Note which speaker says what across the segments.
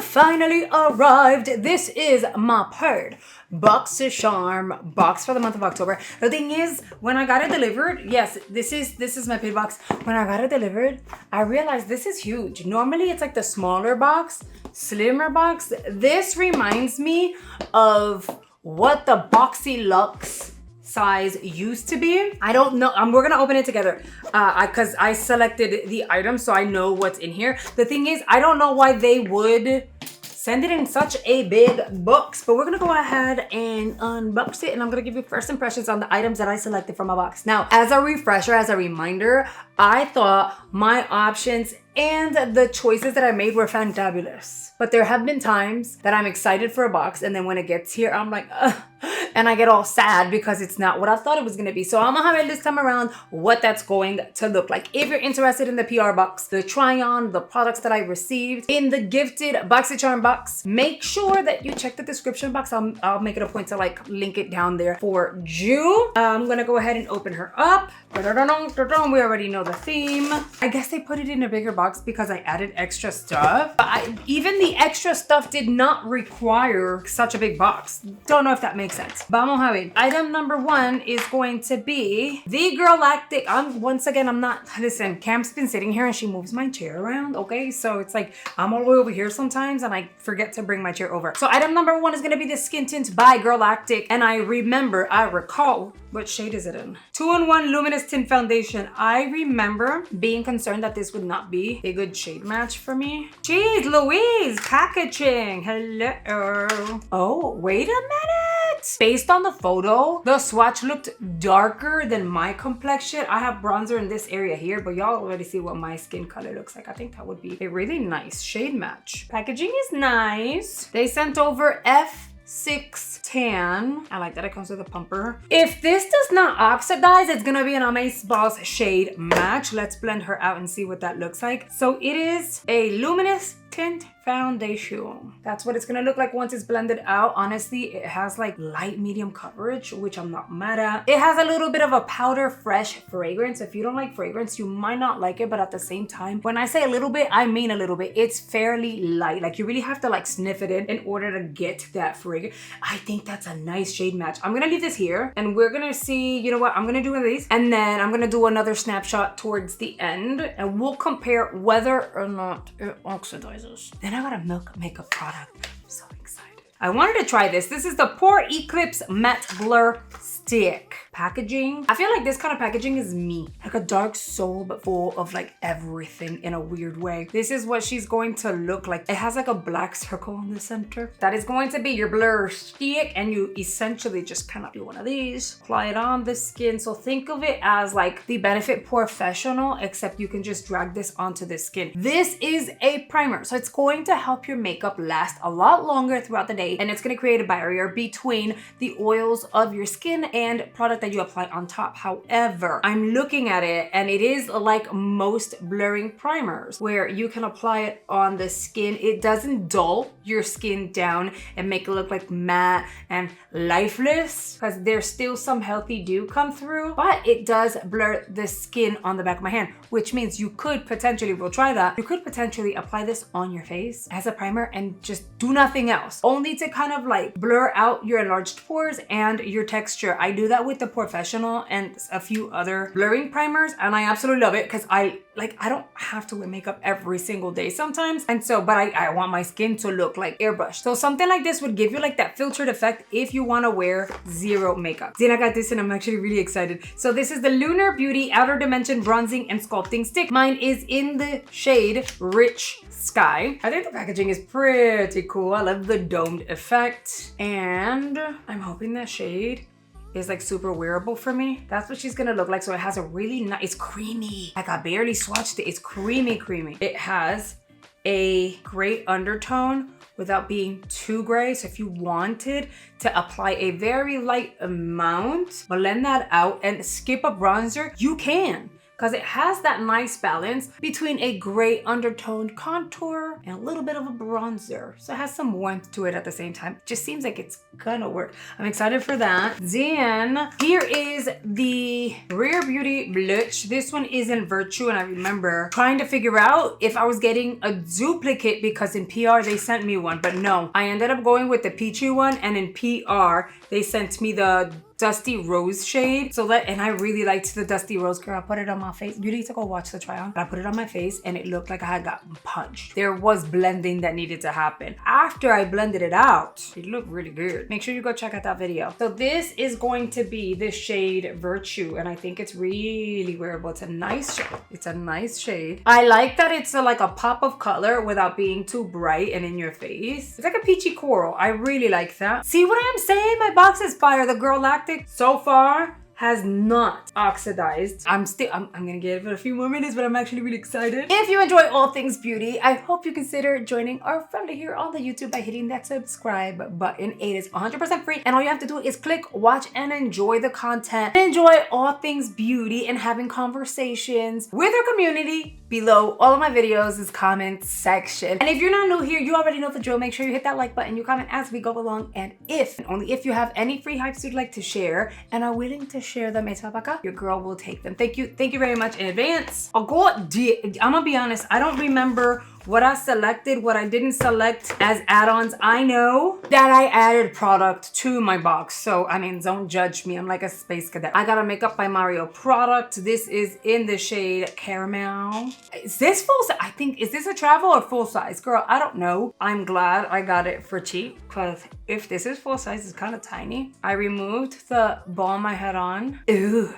Speaker 1: finally arrived. This is my Pore Boxycharm box for the month of October. The thing is, when I got it delivered, yes, this is my paid box. When I got it delivered, I realized this is huge. Normally it's like the smaller box, slimmer box. This reminds me of what the Boxy Luxe size used to be. I don't know. We're gonna open it together because I selected the item, so I know what's in here. The thing is, I don't know why they would send it in such a big box, but we're gonna go ahead and unbox it, and I'm gonna give you first impressions on the items that I selected from my box. Now, as a refresher, as a reminder, I thought my options and the choices that I made were fantabulous. But there have been times that I'm excited for a box, and then when it gets here, I'm like, ugh, and I get all sad because it's not what I thought it was gonna be. So I'm gonna have it this time around what that's going to look like. If you're interested in the PR box, the try-on, the products that I received in the gifted Boxycharm box, make sure that you check the description box. I'll make it a point to like link it down there for you. I'm gonna go ahead and open her up. We already know the theme. I guess they put it in a bigger box because I added extra stuff. But even the extra stuff did not require such a big box. Don't know if that makes sense. Vamos a ver. Item number one is going to be the Galactic. Once again, I'm not, listen, Cam's been sitting here and she moves my chair around, okay? So it's like, I'm all the way over here sometimes and I forget to bring my chair over. So item number one is gonna be the Skin Tint by Galactic. And I recall, what shade is it in? 2-in-1 Luminous Tint Foundation. I remember being concerned that this would not be a good shade match for me. Jeez Louise, packaging, hello. Oh, wait a minute. Based on the photo, the swatch looked darker than my complexion. I have bronzer in this area here, but y'all already see what my skin color looks like. I think that would be a really nice shade match. Packaging is nice. They sent over F6 tan. I like that it comes with a pumper. If this does not oxidize, it's gonna be an Amaze Balls shade match. Let's blend her out and see what that looks like. So it is a luminous tint foundation. That's what it's gonna look like once it's blended out. Honestly, it has like light medium coverage, which I'm not mad at. It has a little bit of a powder fresh fragrance. If you don't like fragrance, you might not like it, but at the same time, when I say a little bit, I mean a little bit. It's fairly light. Like you really have to like sniff it in order to get that fragrance. I think that's a nice shade match. I'm gonna leave this here and we're gonna see, you know what, I'm gonna do one of these and then I'm gonna do another snapshot towards the end and we'll compare whether or not it oxidizes. Then I got a milk makeup product. I'm so excited. I wanted to try this. This is the Pore Eclipse Matte Blur Stick. Packaging. I feel like this kind of packaging is me. Like a dark soul, but full of like everything in a weird way. This is what she's going to look like. It has like a black circle in the center. That is going to be your blur stick. And you essentially just kind of do one of these. Apply it on the skin. So think of it as like the Benefit Professional, except you can just drag this onto the skin. This is a primer. So it's going to help your makeup last a lot longer throughout the day. And it's going to create a barrier between the oils of your skin and product that you apply on top. However, I'm looking at it and it is like most blurring primers where you can apply it on the skin. It doesn't dull your skin down and make it look like matte and lifeless because there's still some healthy dew come through, but it does blur the skin on the back of my hand, which means you could potentially, we'll try that, you could potentially apply this on your face as a primer and just do nothing else, only to kind of like blur out your enlarged pores and your texture. I do that with the Professional and a few other blurring primers and I absolutely love it because I don't have to wear makeup every single day sometimes, and so but I want my skin to look like airbrushed. So something like this would give you like that filtered effect if you want to wear zero makeup. Then I got this and I'm actually really excited. So this is the Lunar Beauty Outer Dimension Bronzing and Sculpting Stick. Mine is in the shade Rich Sky. I think the packaging is pretty cool. I love the domed effect and I'm hoping that shade is like super wearable for me. That's what she's gonna look like. So it has a really nice, it's creamy. Like I barely swatched it. It's creamy. It has a gray undertone without being too gray. So if you wanted to apply a very light amount, blend that out and skip a bronzer, you can. because it has that nice balance between a gray undertoned contour and a little bit of a bronzer. So it has some warmth to it at the same time. Just seems like it's gonna work. I'm excited for that. Then here is the Rare Beauty blush. This one is in Virtue, and I remember trying to figure out if I was getting a duplicate because in PR they sent me one, but no, I ended up going with the peachy one, and in PR they sent me the Dusty Rose shade. So and I really liked the Dusty Rose. Girl, I put it on my face. You need to go watch the try on. I put it on my face and it looked like I had gotten punched. There was blending that needed to happen. After I blended it out, it looked really good. Make sure you go check out that video. So this is going to be the shade Virtue, and I think it's really wearable. It's a nice shade. It's a nice shade. I like that it's like a pop of color without being too bright and in your face. It's like a peachy coral. I really like that. See what I'm saying? My box is fire. The Girl Lactic so far has not oxidized. I'm gonna give it a few more minutes, but I'm actually really excited. If you enjoy all things beauty, I hope you consider joining our family here on the YouTube by hitting that subscribe button. It is 100% free, and all you have to do is click, watch, and enjoy the content. Enjoy all things beauty and having conversations with our community below all of my videos is comment section. And if you're not new here, you already know the drill. Make sure you hit that like button, you comment as we go along, and if, and only if you have any free hypes you'd like to share and are willing to share them, your girl will take them. Thank you very much in advance. I'm gonna be honest, I don't remember what I selected, what I didn't select as add-ons. I know that I added product to my box, so I mean, don't judge me. I'm like a space cadet. I got a Makeup by Mario product. This is in the shade Caramel. Is this full size? I think, is this a travel or full size? Girl, I don't know. I'm glad I got it for cheap, because if this is full size, it's kind of tiny. I removed the balm I had on. Ooh.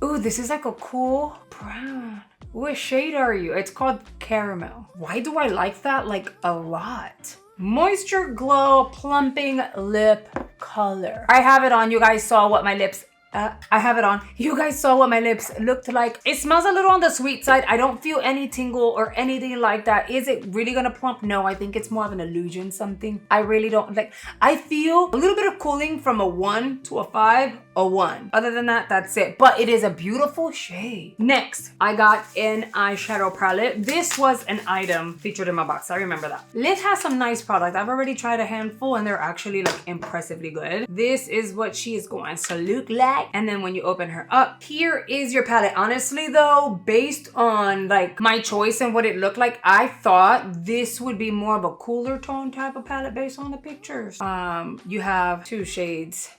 Speaker 1: Ooh, this is like a cool brown. What shade are you? It's called Caramel. Why do I like that like a lot? Moisture Glow Plumping Lip Color. I have it on. You guys saw what my lips I have it on. You guys saw what my lips looked like. It smells a little on the sweet side. I don't feel any tingle or anything like that. Is it really gonna plump? No, I think it's more of an illusion something. I really don't like. I feel a little bit of cooling from a 1 to a 5, a 1. Other than that, that's it. But it is a beautiful shade. Next, I got an eyeshadow palette. This was an item featured in my box. I remember that. Lit has some nice product. I've already tried a handful and they're actually like impressively good. This is what she is going to look like. And then when you open her up, here is your palette. Honestly though, based on like my choice and what it looked like, I thought this would be more of a cooler tone type of palette based on the pictures. You have 2 shades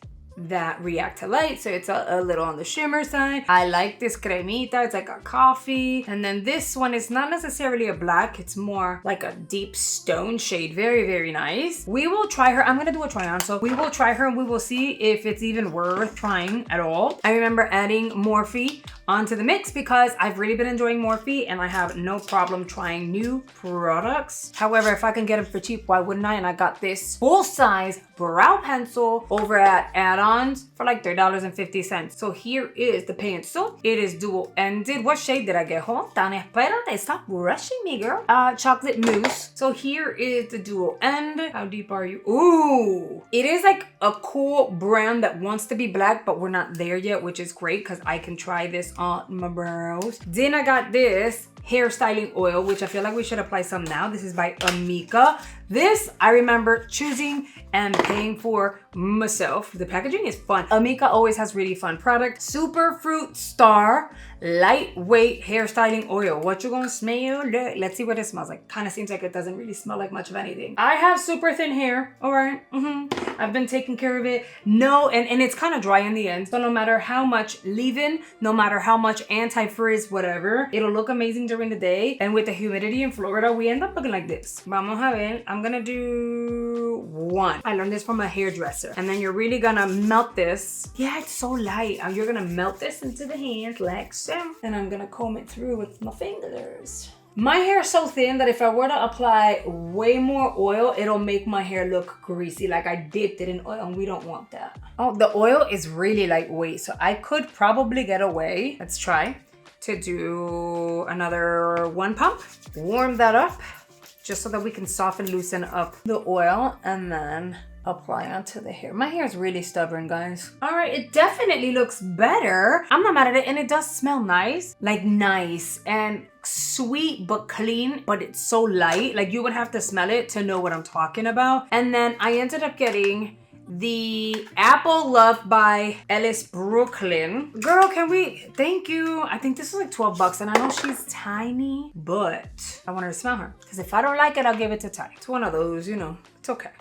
Speaker 1: that react to light, so it's a little on the shimmer side. I like this cremita. It's like a coffee. And then this one is not necessarily a black, it's more like a deep stone shade. Very, very nice. We will try her. I'm gonna do a try on, so we will try her and we will see if it's even worth trying at all. I remember adding Morphe onto the mix because I've really been enjoying Morphe and I have no problem trying new products. However, if I can get them for cheap, why wouldn't I? And I got this full-size brow pencil over at Add-ons for like $3.50. So here is the pencil. It is dual-ended. What shade did I get? Hold on, espérate, stop rushing me, girl. Chocolate mousse. So here is the dual end. How deep are you? Ooh, it is like a cool brown that wants to be black, but we're not there yet, which is great because I can try this on my brows. Then I got this hairstyling oil, which I feel like we should apply some now. This is by Amika. This I remember choosing and paying for myself. The packaging is fun. Amika always has really fun product. Superfruit Star lightweight hairstyling oil. What you gonna smell? Let's see what it smells like. Kind of seems like it doesn't really smell like much of anything. I have super thin hair. All right. I've been taking care of it. No, and it's kind of dry in the end. So no matter how much leave-in, no matter how much anti-frizz, whatever, it'll look amazing during the day. And with the humidity in Florida, we end up looking like this. Vamos a ver. I'm gonna do 1. I learned this from a hairdresser. And then you're really gonna melt this. Yeah, it's so light. You're gonna melt this into the hands like so. And I'm gonna comb it through with my fingers. My hair is so thin that if I were to apply way more oil, it'll make my hair look greasy, like I dipped it in oil, and we don't want that. Oh, the oil is really lightweight, so I could probably get away. Let's try to do another 1 pump. Warm that up just so that we can soften, loosen up the oil, and then apply onto the hair. My hair is really stubborn, guys. All right, it definitely looks better. I'm not mad at it, and it does smell nice. Like nice and sweet but clean, but it's so light. Like you would have to smell it to know what I'm talking about. And then I ended up getting the Apple Love by Ellis Brooklyn. Girl, can we? Thank you. I think this is like 12 bucks, and I know she's tiny, but I want her to smell her. Because if I don't like it, I'll give it to Ty. It's one of those, you know, it's okay.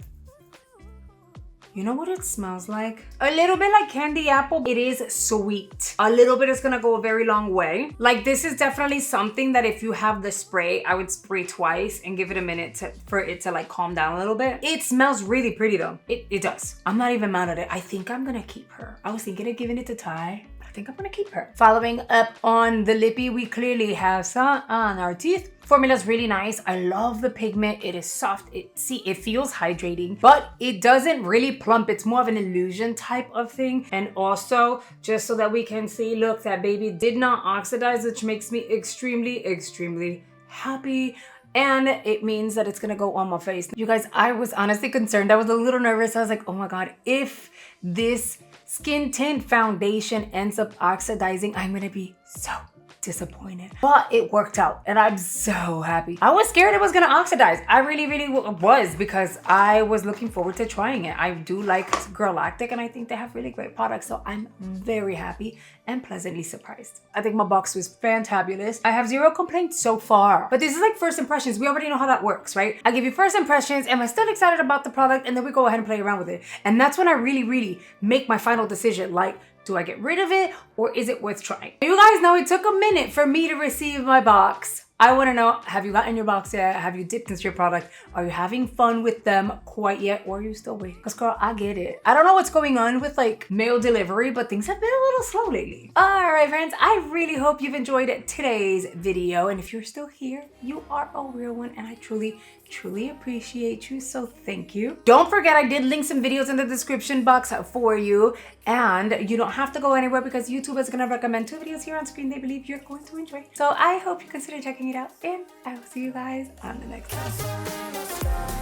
Speaker 1: You know what it smells like? A little bit like candy apple. It is sweet. A little bit is gonna go a very long way. Like this is definitely something that if you have the spray, I would spray twice and give it a minute for it to like calm down a little bit. It smells really pretty though. It does. I'm not even mad at it. I think I'm gonna keep her. I was thinking of giving it to Ty. I think I'm gonna keep her. Following up on the lippy, we clearly have some on our teeth. Formula's really nice. I love the pigment. It is soft. It feels hydrating, but it doesn't really plump. It's more of an illusion type of thing. And also, just so that we can see, look, that baby did not oxidize, which makes me extremely, extremely happy. And it means that it's gonna go on my face. You guys, I was honestly concerned. I was a little nervous. I was like, oh my God, if this skin tint foundation ends up oxidizing, I'm gonna be so disappointed. But it worked out and I'm so happy. I was scared it was gonna oxidize. I really was, because I was looking forward to trying it. I do like Girlactic and I think they have really great products, so I'm very happy and pleasantly surprised. I think my box was fantabulous. I have zero complaints so far, but this is like first impressions. We already know how that works, right? I give you first impressions. Am I still excited about the product? And then we go ahead and play around with it. And that's when I really make my final decision. Like, do I get rid of it or is it worth trying? You guys know it took a minute for me to receive my box. I want to know, have you gotten your box yet? Have you dipped into your product? Are you having fun with them quite yet? Or are you still waiting? Because girl, I get it. I don't know what's going on with like mail delivery, but things have been a little slow lately. All right, friends, I really hope you've enjoyed today's video. And if you're still here, you are a real one. And I truly appreciate you, so thank you. Don't forget, I did link some videos in the description box for you, and you don't have to go anywhere because YouTube is gonna recommend 2 videos here on screen they believe you're going to enjoy. So I hope you consider checking it out, and I will see you guys on the next one.